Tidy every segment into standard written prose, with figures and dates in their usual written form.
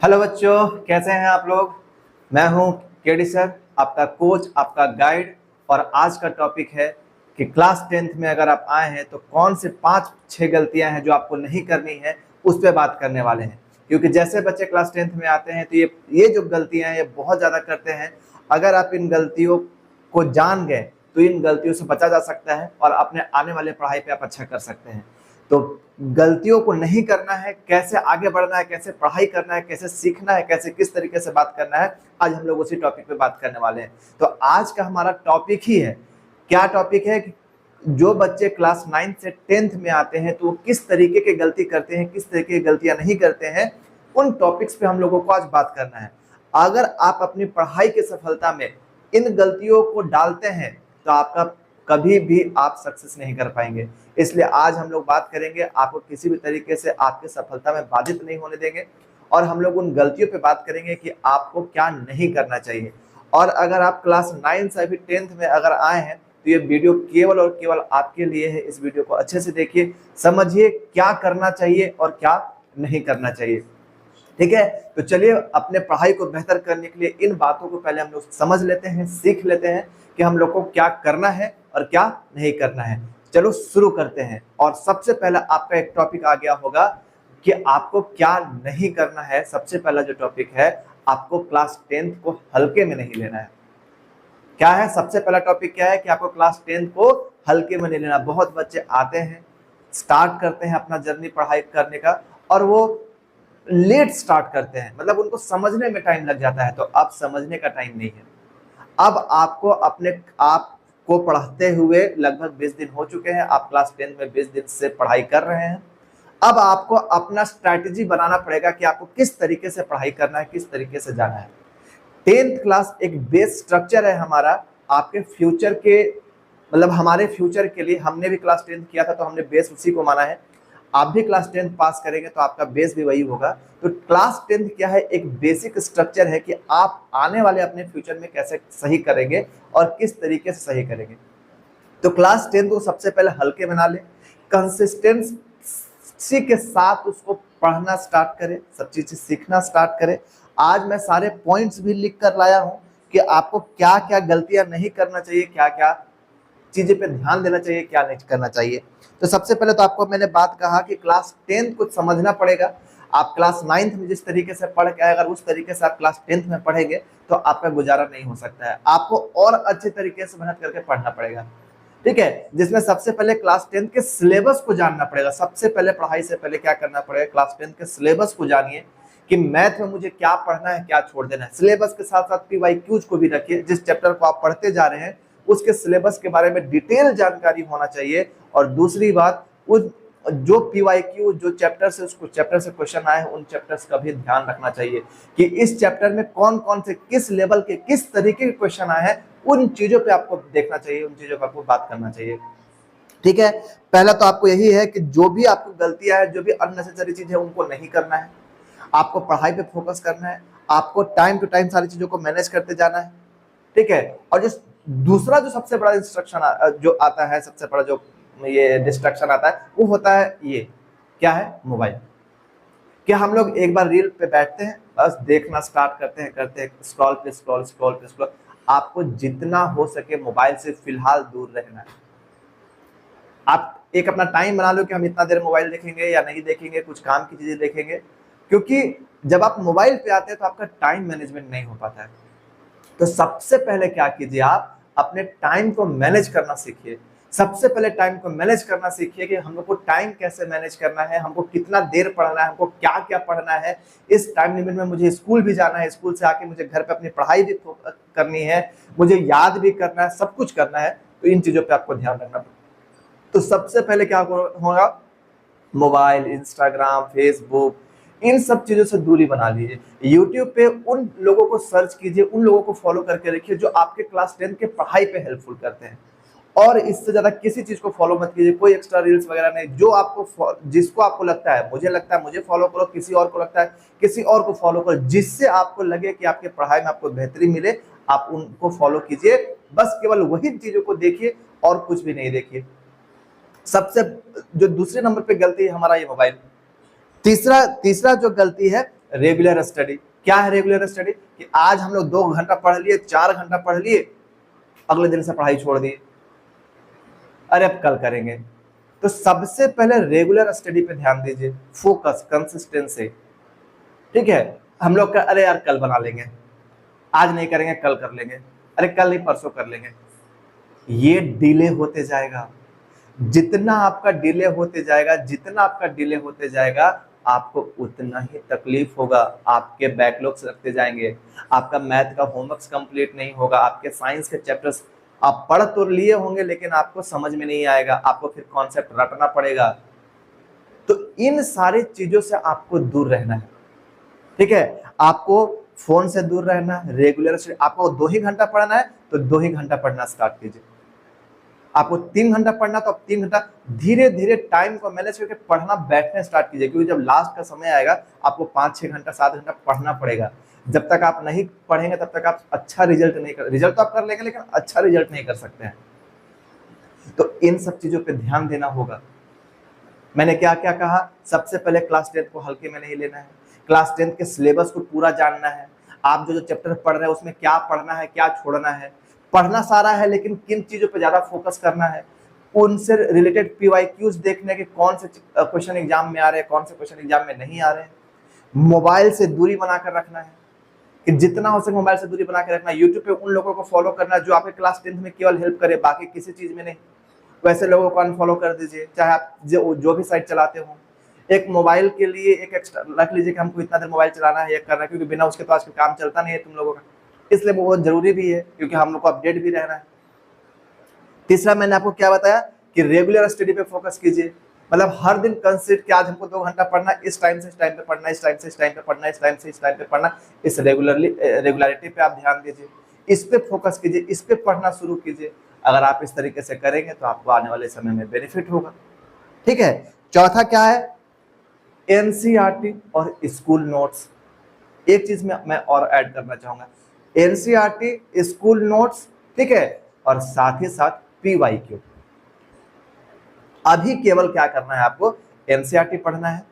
Hello बच्चों, कैसे हैं आप लोग। मैं हूं केडी सर, आपका कोच, आपका गाइड। और आज का टॉपिक है कि क्लास 10th में अगर आप आए हैं तो कौन से 5-6 गलतियां हैं जो आपको नहीं करनी है, उस पर बात करने वाले हैं। क्योंकि जैसे बच्चे क्लास 10th में आते हैं तो ये जो गलतियां हैं ये बहुत ज़्यादा करते हैं। अगर आप इन गलतियों को जान गए तो इन गलतियों से बचा जा सकता है और अपने आने वाले पढ़ाई पे आप अच्छा कर सकते हैं। तो गलतियों को नहीं करना है, कैसे आगे बढ़ना है, कैसे पढ़ाई करना है, कैसे सीखना है, कैसे किस तरीके से बात करना है, आज हम लोग उसी टॉपिक पे बात करने वाले हैं। तो आज का हमारा टॉपिक ही है, क्या टॉपिक है कि जो बच्चे क्लास 9 से 10th में आते हैं तो वो किस तरीके की गलती करते हैं, किस तरीके की गलतियां नहीं करते हैं, उन टॉपिक्स पे हम लोगों को आज बात करना है। अगर आप अपनी पढ़ाई की सफलता में इन गलतियों को डालते हैं तो आपका कभी भी आप सक्सेस नहीं कर पाएंगे। इसलिए आज हम लोग बात करेंगे, आपको किसी भी तरीके से आपकी सफलता में बाधित नहीं होने देंगे और हम लोग उन गलतियों पे बात करेंगे कि आपको क्या नहीं करना चाहिए। और अगर आप क्लास 9 से अभी 10th में अगर आए हैं तो ये वीडियो केवल और केवल आपके लिए है। इस वीडियो को अच्छे से देखिए, समझिए क्या करना चाहिए और क्या नहीं करना चाहिए। ठीक है, तो चलिए अपने पढ़ाई को बेहतर करने के लिए इन बातों को पहले हम लोग समझ लेते हैं, सीख लेते हैं कि हम लोग को क्या करना है और क्या नहीं करना है। चलो शुरू करते हैं। और सबसे पहला आपका एक टॉपिक आ गया होगा कि आपको क्या नहीं करना है। सबसे पहला जो टॉपिक है, आपको क्लास 10th को हल्के में नहीं लेना है। क्या है सबसे पहला टॉपिक, क्या है कि आपको क्लास 10th को हल्के में नहीं लेना। बहुत बच्चे आते हैं, स्टार्ट करते हैं अपना जर्नी पढ़ाई करने का और वो लेट स्टार्ट करते हैं, मतलब उनको समझने में टाइम लग जाता है। तो अब समझने का टाइम नहीं है। अब आपको अपने आप को पढ़ाते हुए लगभग 20 दिन हो चुके हैं, आप क्लास 10 में 20 दिन से पढ़ाई कर रहे हैं। अब आपको अपना स्ट्रैटेजी बनाना पड़ेगा कि आपको किस तरीके से पढ़ाई करना है, किस तरीके से जाना है। 10th क्लास एक बेस स्ट्रक्चर है हमारा, आपके फ्यूचर के, मतलब हमारे फ्यूचर के लिए। हमने भी क्लास 10th किया था तो हमने बेस उसी को माना है। आप भी क्लास 10th पास करेंगे तो आपका बेस भी वही होगा। तो क्लास 10th क्या है, एक बेसिक स्ट्रक्चर है कि आप आने वाले अपने फ्यूचर में कैसे सही करेंगे और किस तरीके से सही करेंगे। तो क्लास 10th को सबसे पहले हल्के बना ले, कंसिस्टेंसी के साथ उसको पढ़ना स्टार्ट करें, सब चीजें सीखना स्टार्ट करें। आज मैं सारे पॉइंट्स भी लिख कर लाया हूं कि आपको क्या क्या गलतियां नहीं करना चाहिए, क्या क्या चीजें पे ध्यान देना चाहिए, क्या नहीं करना चाहिए। तो सबसे पहले तो आपको मैंने बात कहा कि क्लास 10th को समझना पड़ेगा। आप क्लास 9th में जिस तरीके से पढ़ के आए, अगर उस तरीके से आप क्लास 10th में पढ़ेंगे तो आपका गुजारा नहीं हो सकता है। आपको और अच्छे तरीके से मेहनत करके पढ़ना पड़ेगा। ठीक है, जिसमें सबसे पहले क्लास 10th के सिलेबस को जानना पड़ेगा। सबसे पहले पढ़ाई से पहले क्या करना पड़ेगा, क्लास 10th के सिलेबस को जानिए कि मैथ में मुझे क्या पढ़ना है, क्या छोड़ देना है। सिलेबस के साथ साथ PYQs को भी रखिए। जिस चैप्टर को आप पढ़ते जा रहे हैं उसके सिलेबस के बारे में डिटेल जानकारी होना चाहिए। और दूसरी बात, उस जो PYQ जो चैप्टर से उसको चैप्टर से क्वेश्चन आए हैं उन चैप्टर्स का भी ध्यान रखना चाहिए कि इस चैप्टर में कौन कौन से किस लेवल के किस तरीके के क्वेश्चन आए हैं। उन चीजों पे आपको देखना चाहिए, उन चीजों पर आपको बात करना चाहिए। ठीक है, पहला तो आपको यही है कि जो भी आपको गलतियां है, जो भी अननेसेसरी चीज है, उनको नहीं करना है। आपको पढ़ाई पे फोकस करना है, आपको टाइम टू टाइम सारी चीजों को मैनेज करते जाना है। ठीक है, और जो दूसरा जो सबसे बड़ा इंस्ट्रक्शन जो आता है, सबसे बड़ा जो ये डिस्ट्रक्शन आता है, वो होता है ये, क्या है, मोबाइल। कि हम लोग एक बार रील पे बैठते हैं, बस देखना स्टार्ट करते हैं स्क्रॉल पे स्क्रॉल, स्क्रॉल पे स्क्रॉल। आपको जितना हो सके मोबाइल से फिलहाल दूर रहना है। आप एक अपना टाइम बना लो कि हम इतना देर मोबाइल देखेंगे या नहीं देखेंगे, कुछ काम की चीजें देखेंगे। क्योंकि जब आप मोबाइल पे आते हैं तो आपका टाइम मैनेजमेंट नहीं हो पाता है। तो सबसे पहले क्या कीजिए, आप अपने टाइम को मैनेज करना सीखिए। सबसे पहले टाइम को मैनेज करना सीखिए कि हम लोग को टाइम कैसे मैनेज करना है, हमको कितना देर पढ़ना है, हमको क्या क्या पढ़ना है। इस टाइम लिमिट में मुझे स्कूल भी जाना है, स्कूल से आके मुझे घर पे अपनी पढ़ाई भी करनी है, मुझे याद भी करना है, सब कुछ करना है। तो इन चीजों पे आपको ध्यान रखना। तो सबसे पहले क्या होगा, मोबाइल, इंस्टाग्राम, फेसबुक, इन सब चीजों से दूरी बना लीजिए। यूट्यूब पे उन लोगों को सर्च कीजिए, उन लोगों को फॉलो करके रखिए जो आपके क्लास 10 के पढ़ाई पे हेल्पफुल करते हैं। और इससे ज्यादा किसी चीज को फॉलो मत कीजिए, कोई एक्स्ट्रा रील्स वगैरह नहीं। जो आपको, जिसको आपको लगता है, मुझे लगता है मुझे फॉलो करो, किसी और को लगता है किसी और को फॉलो करो, जिससे आपको लगे कि आपके पढ़ाई में आपको बेहतरी मिले, आप उनको फॉलो कीजिए। बस केवल वही चीजों को देखिए और कुछ भी नहीं देखिए। जो दूसरे नंबर पे गलती है हमारा, ये मोबाइल। तीसरा जो गलती है, रेगुलर स्टडी। क्या है रेगुलर स्टडी? कि आज हम लोग 2 घंटा पढ़ लिए, 4 घंटा पढ़ लिए, अगले दिन से पढ़ाई छोड़ दिए, अरे अब कल करेंगे। तो सबसे पहले रेगुलर स्टडी पे ध्यान दीजिए, फोकस, कंसिस्टेंसी। ठीक है, हम लोग का अरे यार कल बना लेंगे, आज नहीं करेंगे कल कर लेंगे, अरे कल नहीं परसों कर लेंगे, ये डिले होते जाएगा। जितना आपका डिले होते जाएगा, जितना आपका डिले होते जाएगा, आपको उतना ही तकलीफ होगा, आपके बैकलॉग्स रखते जाएंगे, आपका मैथ का होमवर्क कंप्लीट नहीं होगा, आपके साइंस के चैप्टर्स आप पढ़ तो लिए होंगे लेकिन आपको समझ में नहीं आएगा, आपको फिर कॉन्सेप्ट रटना पड़ेगा। तो इन सारी चीजों से आपको दूर रहना है। ठीक है, आपको फोन से दूर रहना है, रेगुलर से आपको 2 ही घंटा पढ़ना है तो 2 ही घंटा पढ़ना स्टार्ट कीजिए। आपको 3 घंटा पढ़ना तो आप 3 घंटा धीरे धीरे टाइम को मैनेज करके पढ़ना बैठने स्टार्ट कीजिए, क्योंकि जब लास्ट का समय आएगा आपको 5-6 घंटा 7 घंटा पढ़ना पड़ेगा। जब तक आप नहीं पढ़ेंगे तब तक आप अच्छा रिजल्ट नहीं कर, रिजल्ट तो आप कर लेंगे लेकिन अच्छा रिजल्ट नहीं कर सकते हैं। तो इन सब चीजों पे ध्यान देना होगा। मैंने क्या क्या कहा? सबसे पहले क्लास 10 को हल्के में नहीं लेना है, क्लास 10 के सिलेबस को पूरा जानना है, आप जो चैप्टर पढ़ रहे हैं उसमें क्या पढ़ना है, क्या छोड़ना है। पढ़ना सारा है लेकिन किन चीजों पे ज्यादा फोकस करना है, उनसे रिलेटेड पीवाईक्यूज देखने के कौन से क्वेश्चन एग्जाम में आ रहे हैं, कौन से क्वेश्चन एग्जाम में नहीं आ रहे हैं। मोबाइल से दूरी बनाकर रखना है, कि जितना हो सके मोबाइल से दूरी बनाकर रखना है। यूट्यूब पे उन लोगों को फॉलो करना जो आपके क्लास 10 में केवल हेल्प करे, बाकी किसी चीज में नहीं। वैसे लोगों को अनफॉलो कर दीजिए, चाहे आप जो भी साइट चलाते हो। एक मोबाइल के लिए एक एक्स्ट्रा रख लीजिए कि हमको इतना देर मोबाइल चलाना है या करना है, क्योंकि बिना उसके तो आजकल काम चलता नहीं है तुम लोगों का, इसलिए वो बहुत जरूरी भी है क्योंकि हम लोग को अपडेट भी रहना है। तीसरा मैंने आपको क्या बताया कि रेगुलर स्टडी पे फोकस कीजिए, मतलब हर दिन कंसिडर कि आज हमको 2 घंटा पढ़ना, इस टाइम से इस टाइम पे पढ़ना, इस टाइम से इस टाइम पे पढ़ना, इस टाइम से इस टाइम पे पढ़ना। इस रेगुलरिटी पे आप ध्यान दीजिए, इस पे फोकस कीजिए, इस पे पढ़ना शुरू कीजिए। अगर आप इस तरीके से करेंगे तो आपको आने वाले समय में बेनिफिट होगा। ठीक है, चौथा क्या है? एनसीईआरटी और स्कूल नोट्स। एक चीज में मैं और ऐड करना चाहूंगा, एनसीईआरटी, स्कूल नोट्स, ठीक है, और साथ ही साथ पीवाईक्यू। अभी केवल क्या करना है आपको? एनसीईआरटी पढ़ना है,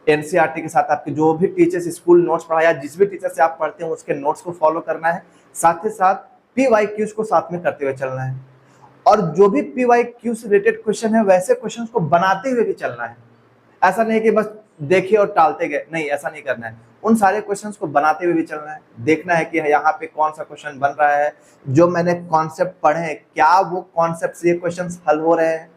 एनसीईआरटी के साथ आपके जो भी टीचर्स स्कूल नोट्स पढ़ाया, जिस भी टीचर से आप पढ़ते हैं उसके नोट्स को फॉलो करना है, साथ ही साथ पीवाईक्यूज को साथ में करते हुए चलना है। और जो भी पीवाईक्यू से रिलेटेड क्वेश्चन है वैसे क्वेश्चन को बनाते हुए भी चलना है। ऐसा नहीं कि बस देखिए और टालते गए, नहीं, ऐसा नहीं करना है। उन सारे क्वेश्चंस को बनाते हुए भी चलना है, देखना है कि यहाँ पे कौन सा क्वेश्चन बन रहा है, जो मैंने कॉन्सेप्ट पढ़े हैं क्या वो कॉन्सेप्ट से ये क्वेश्चंस हल हो रहे हैं,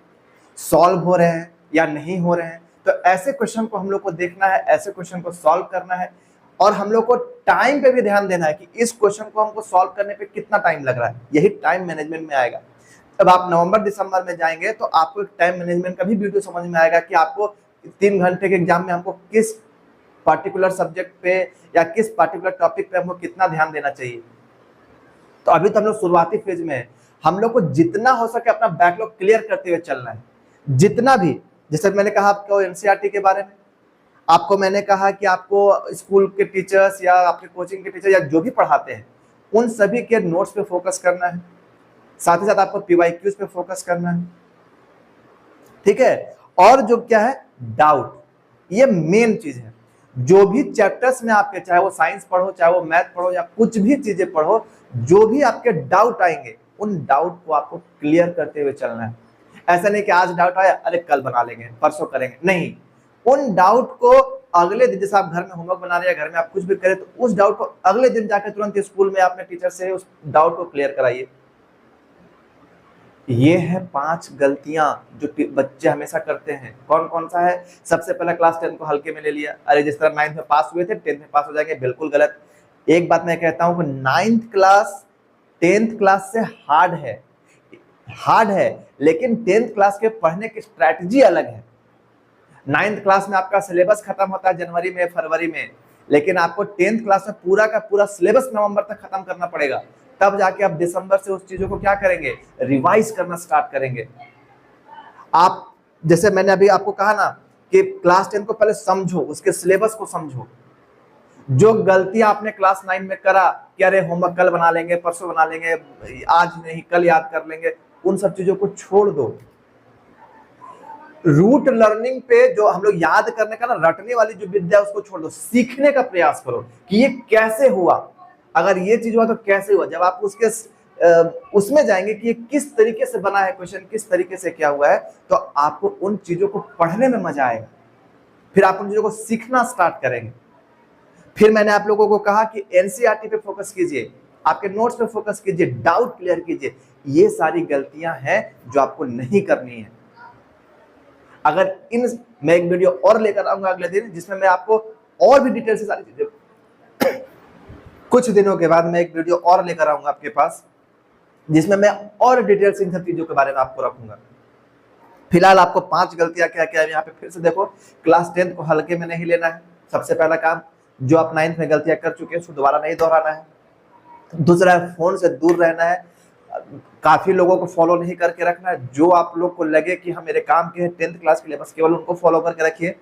सॉल्व हो रहे हैं या नहीं हो रहे हैं। तो ऐसे क्वेश्चन को हम लोग को देखना है, ऐसे क्वेश्चन को सॉल्व करना है, और हम लोग को टाइम पे भी ध्यान देना है कि इस क्वेश्चन को हमको सॉल्व करने पे कितना टाइम लग रहा है। यही टाइम मैनेजमेंट में आएगा। जब आप नवंबर दिसंबर में जाएंगे तो आपको टाइम मैनेजमेंट का भी वीडियो समझ में आएगा कि आपको 3 घंटे के एग्जाम में हमको किस पार्टिकुलर सब्जेक्ट पे या किस पार्टिकुलर टॉपिक पे हमको कितना ध्यान देना चाहिए। तो अभी तो हम लोग शुरुआती फेज में है, हम लोग को जितना हो सके अपना बैकलॉग क्लियर करते हुए चलना है। जितना भी, जैसे मैंने कहा आपको एनसीईआरटी के बारे में, आपको मैंने कहा कि आपको स्कूल के टीचर्स या आपके कोचिंग के टीचर या जो भी पढ़ाते हैं उन सभी के नोट्स पे फोकस करना है, साथ ही साथ आपको पीवाईक्यूज पे फोकस करना है। ठीक है, और जो क्या है, डाउट, ये मेन चीज है। जो भी चैप्टर्स में आपके, चाहे वो साइंस पढ़ो, चाहे वो मैथ पढ़ो या कुछ भी चीजें पढ़ो, जो भी आपके डाउट आएंगे उन डाउट को आपको क्लियर करते हुए चलना है। ऐसा नहीं कि आज डाउट आया अरे कल बना लेंगे, परसों करेंगे, नहीं। उन डाउट को अगले दिन, जैसे आप घर में होमवर्क बना रहे हैं, घर में आप कुछ भी करें, तो उस डाउट को अगले दिन जाकर तुरंत स्कूल में अपने टीचर से उस डाउट को क्लियर कराइए। ये है 5 गलतियां जो बच्चे हमेशा करते हैं। कौन कौन सा है? सबसे पहला क्लास 10 को हल्के में ले लिया, अरे जिस तरह 9th में पास हुए थे 10th में पास हो जाएंगे, बिल्कुल गलत। एक बात मैं कहता हूं कि 9th क्लास 10th क्लास से हार्ड है, लेकिन 10th क्लास के पढ़ने की स्ट्रैटेजी अलग है। 9th क्लास में आपका सिलेबस खत्म होता है जनवरी में, फरवरी में, लेकिन आपको 10th क्लास में पूरा का पूरा सिलेबस नवंबर तक खत्म करना पड़ेगा। तब जाके आप दिसंबर से उस चीजों को क्या करेंगे, रिवाइज करना स्टार्ट करेंगे। आप, जैसे मैंने अभी आपको कहा ना कि क्लास 10 को पहले समझो, उसके सिलेबस को समझो। जो गलतियां आपने क्लास 9 में करा कि अरे होमवर्क कल बना लेंगे, परसों बना लेंगे, आज नहीं कल याद कर लेंगे, उन सब चीजों को छोड़ दो। रूट लर्निंग पे जो हम लोग याद करने का ना, रटने वाली जो विद्या है उसको छोड़ दो, सीखने का प्रयास करो कि ये कैसे हुआ, अगर ये चीज हुआ तो कैसे हुआ। जब आप उसके उसमें जाएंगे कि ये किस तरीके से बना है क्वेश्चन, किस तरीके से क्या हुआ है, तो आपको उन चीजों को पढ़ने में मजा आएगा, फिर आप उन चीजों को सीखना स्टार्ट करेंगे। फिर मैंने आप लोगों को कहा कि एनसीईआरटी पे फोकस कीजिए, आपके नोट्स पे फोकस कीजिए, डाउट क्लियर कीजिए। ये सारी गलतियां हैं जो आपको नहीं करनी है। अगर मैं एक वीडियो और लेकर आऊंगा अगले दिन, जिसमें मैं आपको और भी डिटेल से सारी चीजें, कुछ दिनों के बाद मैं एक वीडियो और लेकर आऊंगा आपके पास, जिसमें मैं और डिटेल से इन सब चीजों के बारे में आपको रखूंगा। फिलहाल आपको 5 गलतियां क्या क्या है यहाँ पे फिर से देखो। क्लास 10 को हल्के में नहीं लेना है, सबसे पहला काम। जो आप 9th में गलतियां कर चुके हैं उसको दोबारा नहीं दोहराना है। दूसरा है फोन से दूर रहना है, काफी लोगों को फॉलो नहीं करके रखना है। जो आप लोग को लगे कि हम मेरे काम के हैं 10th क्लास के लिए, बस केवल उनको फॉलो करके रखिए।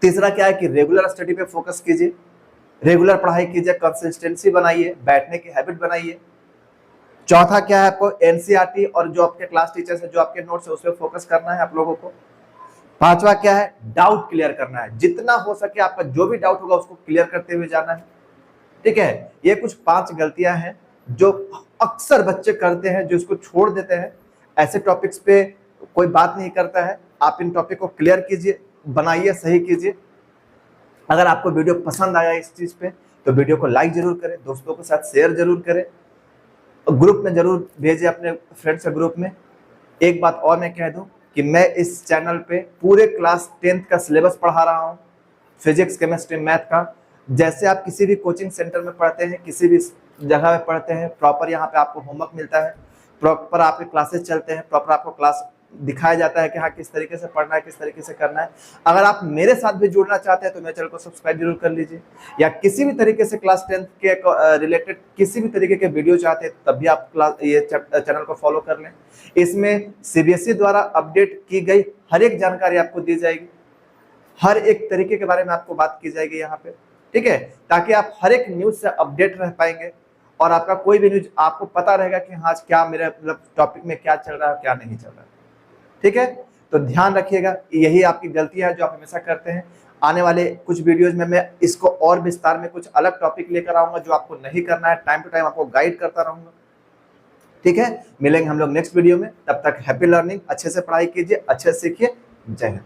तीसरा क्या है कि रेगुलर स्टडी पे फोकस कीजिए, रेगुलर पढ़ाई कीजिए, कंसिस्टेंसी बनाइए, बैठने की हैबिट बनाइए। चौथा क्या है, आपको एनसीईआरटी और जो आपके क्लास टीचर्स है, जो आपके नोट्स है, उस पर फोकस करना है आप लोगों को। पांचवा क्या है, डाउट क्लियर करना है, जितना हो सके आपका जो भी डाउट होगा उसको क्लियर करते हुए जाना है। ठीक है, ये कुछ 5 गलतियां हैं जो अक्सर बच्चे करते हैं, जो इसको छोड़ देते हैं। ऐसे टॉपिक्स पे कोई बात नहीं करता है। आप इन टॉपिक को क्लियर कीजिए, बनाइए, सही कीजिए। अगर आपको वीडियो पसंद आया इस चीज पे तो वीडियो को लाइक जरूर करें, दोस्तों के साथ शेयर जरूर करें, ग्रुप में जरूर भेजें अपने फ्रेंड्स के ग्रुप में। एक बात और मैं कह दूं कि मैं इस चैनल पे पूरे क्लास 10th का सिलेबस पढ़ा रहा हूं, फिजिक्स, केमिस्ट्री, मैथ का। जैसे आप किसी भी कोचिंग सेंटर में पढ़ते हैं, किसी भी जगह में पढ़ते हैं, प्रॉपर यहाँ पे आपको होमवर्क मिलता है, प्रॉपर आपके क्लासेस चलते हैं, प्रॉपर आपको क्लास दिखाया जाता है कि हाँ किस तरीके से पढ़ना है, किस तरीके से करना है। अगर आप मेरे साथ भी जुड़ना चाहते हैं तो मेरे चैनल को सब्सक्राइब जरूर कर लीजिए, या किसी भी तरीके से क्लास 10th के रिलेटेड किसी भी तरीके के वीडियो चाहते हैं तब भी आप ये चैनल को फॉलो कर लें। इसमें सीबीएसई द्वारा अपडेट की गई हर एक जानकारी आपको दी जाएगी, हर एक तरीके के बारे में आपको बात की जाएगी यहाँ पे। ठीक है, ताकि आप हर एक न्यूज से अपडेट रह पाएंगे और आपका कोई भी न्यूज आपको पता रहेगा कि हाँ क्या मेरे मतलब टॉपिक में क्या चल रहा है, क्या नहीं चल रहा है। ठीक है, तो ध्यान रखिएगा, यही आपकी गलतियां है जो आप हमेशा करते हैं। आने वाले कुछ वीडियोज में मैं इसको और विस्तार में कुछ अलग टॉपिक लेकर आऊंगा जो आपको नहीं करना है। टाइम टू टाइम आपको गाइड करता रहूंगा। ठीक है, मिलेंगे हम लोग नेक्स्ट वीडियो में। तब तक हैप्पी लर्निंग, अच्छे से पढ़ाई कीजिए, अच्छे से सीखिए। जय हिंद।